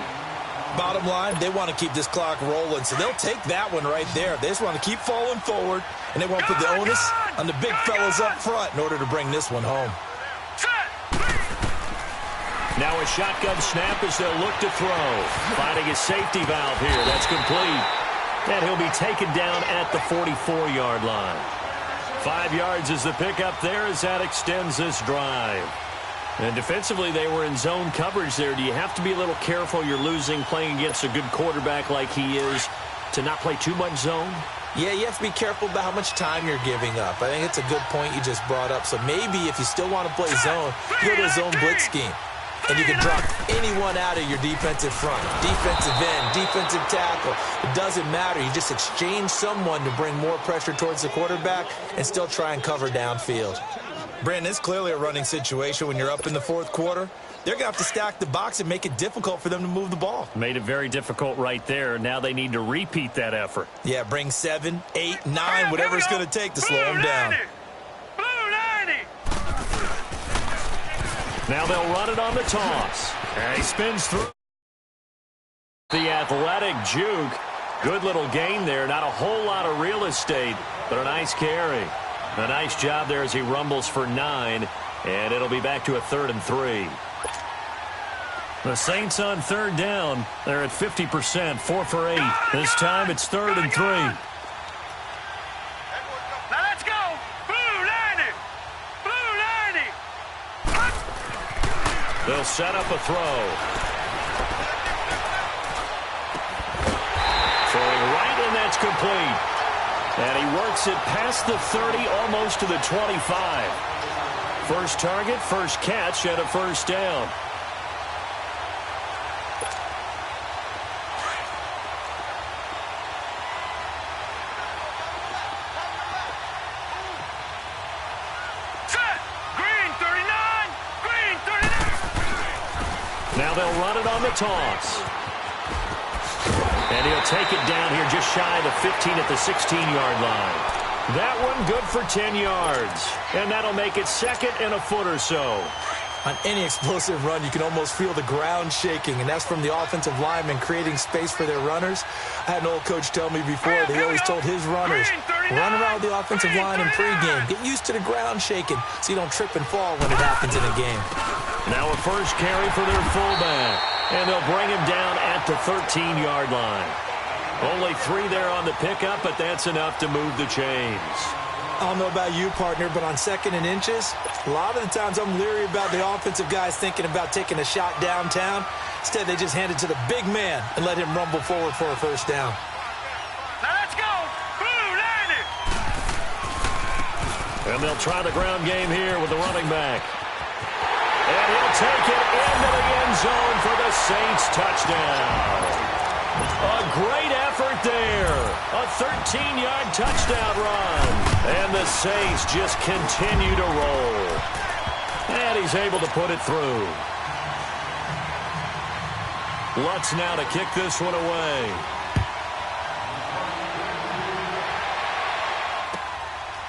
[SPEAKER 3] Bottom line, they want to keep this clock rolling, so they'll take that one right there. They just want to keep falling forward, and they want to put the onus on the big fellas up front in order to bring this one home.
[SPEAKER 2] Now a shotgun snap as they'll look to throw. Finding his safety valve here. That's complete. And he'll be taken down at the 44-yard line. 5 yards is the pickup there as that extends this drive. And defensively, they were in zone coverage there. Do you have to be a little careful you're losing playing against a good quarterback like he is to not play too much zone?
[SPEAKER 3] Yeah, you have to be careful about how much time you're giving up. I think it's a good point you just brought up. So maybe if you still want to play zone, you go to a zone blitz scheme. And you can drop anyone out of your defensive front, defensive end, defensive tackle. It doesn't matter. You just exchange someone to bring more pressure towards the quarterback and still try and cover downfield. Brandon, it's clearly a running situation when you're up in the fourth quarter. They're going to have to stack the box and make it difficult for them to move the ball.
[SPEAKER 2] Made it very difficult right there. Now they need to repeat that effort.
[SPEAKER 3] Yeah, bring 7, 8, 9, whatever it's going to take to slow them down.
[SPEAKER 2] Now they'll run it on the toss. And he spins through. The athletic juke. Good little gain there. Not a whole lot of real estate, but a nice carry. A nice job there as he rumbles for 9. And it'll be back to a 3rd and 3. The Saints on 3rd down. They're at 50%, 4 for 8. This time it's 3rd and 3.
[SPEAKER 4] Now let's go. Blue 90. Blue 90.
[SPEAKER 2] They'll set up a throw. Throwing right, and that's complete. And he works it past the 30, almost to the 25. First target, first catch, and a first down. Now they'll run it on the toss. And he'll take it down here just shy of the 15 at the 16-yard line. That one good for 10 yards. And that'll make it 2nd and a foot or so.
[SPEAKER 3] On any explosive run, you can almost feel the ground shaking, and that's from the offensive linemen creating space for their runners. I had an old coach tell me before that he always told his runners, run around with the offensive line in pregame. Get used to the ground shaking so you don't trip and fall when it happens in a game.
[SPEAKER 2] Now a first carry for their fullback, and they'll bring him down at the 13-yard line. Only 3 there on the pickup, but that's enough to move the chains.
[SPEAKER 3] I don't know about you, partner, but on 2nd and inches, a lot of the times I'm leery about the offensive guys thinking about taking a shot downtown. Instead, they just hand it to the big man and let him rumble forward for a first down.
[SPEAKER 4] Now let's go. Blue 90.
[SPEAKER 2] And they'll try the ground game here with the running back. And he'll take it into the end zone for the Saints touchdown. A great effort there. A 13-yard touchdown run. And the Saints just continue to roll. And he's able to put it through. Lutz now to kick this one away.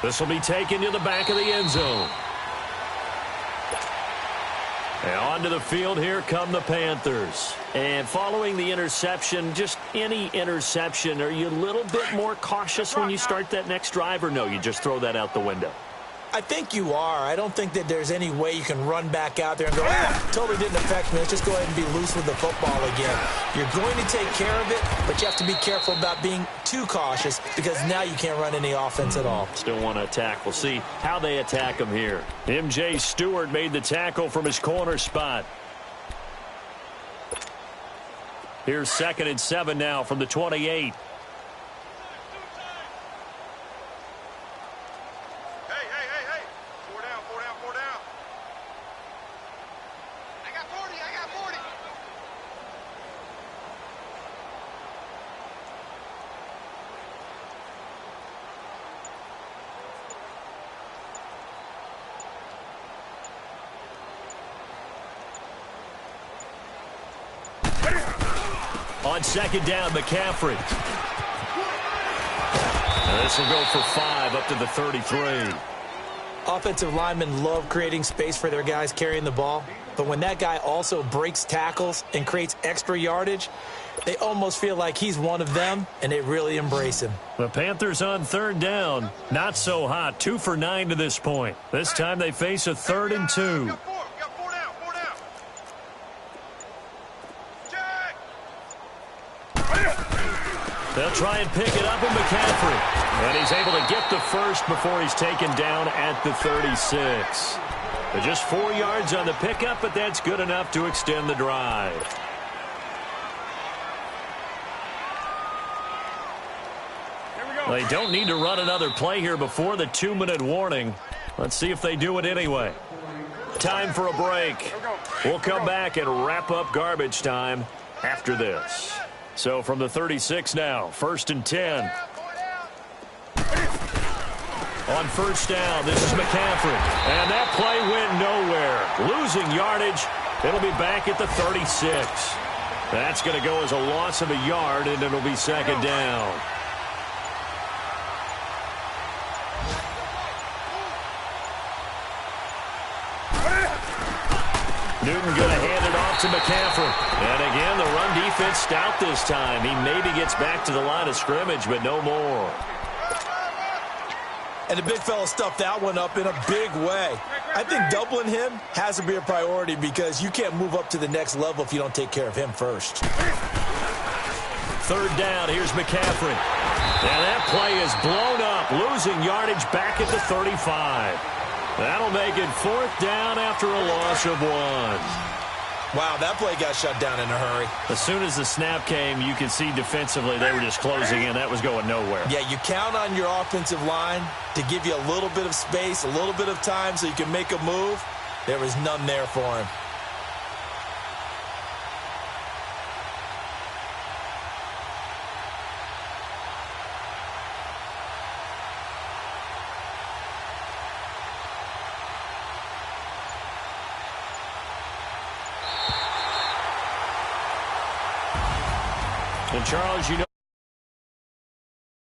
[SPEAKER 2] This will be taken to the back of the end zone. And onto the field, here come the Panthers. And following the interception, just any interception, are you a little bit more cautious when you start that next drive, or no, you just throw that out the window?
[SPEAKER 3] I think you are. I don't think that there's any way you can run back out there and go, totally didn't affect me. Let's just go ahead and be loose with the football again. You're going to take care of it, but you have to be careful about being too cautious because now you can't run any offense at all.
[SPEAKER 2] Still want to attack. We'll see how they attack him here. M.J. Stewart made the tackle from his corner spot. Here's 2nd and 7 now from the 28. On 2nd down, McCaffrey. And this will go for 5 up to the 33.
[SPEAKER 3] Offensive linemen love creating space for their guys carrying the ball, but when that guy also breaks tackles and creates extra yardage, they almost feel like he's one of them, and they really embrace him.
[SPEAKER 2] The Panthers on 3rd down. Not so hot. 2 for 9 to this point. This time they face a 3rd and 2. They'll try and pick it up in McCaffrey. And he's able to get the first before he's taken down at the 36. But just 4 yards on the pickup, but that's good enough to extend the drive. They don't need to run another play here before the 2-minute warning. Let's see if they do it anyway. Time for a break. We'll come back and wrap up garbage time after this. So from the 36 now, 1st and 10. On first down, this is McCaffrey. And that play went nowhere. Losing yardage. It'll be back at the 36. That's going to go as a loss of a yard, and it'll be second down. Newton going to hand it off to McCaffrey. And again, the run defense stout this time. He maybe gets back to the line of scrimmage, but no more.
[SPEAKER 3] And the big fella stuffed that one up in a big way. I think doubling him has to be a priority because you can't move up to the next level if you don't take care of him first.
[SPEAKER 2] Third down, here's McCaffrey. And that play is blown up, losing yardage back at the 35. That'll make it fourth down after a loss of 1.
[SPEAKER 3] Wow, that play got shut down in a hurry.
[SPEAKER 2] As soon as the snap came, you could see defensively they were just closing in. That was going nowhere.
[SPEAKER 3] Yeah, you count on your offensive line to give you a little bit of space, a little bit of time so you can make a move. There was none there for him.
[SPEAKER 2] And Charles, you know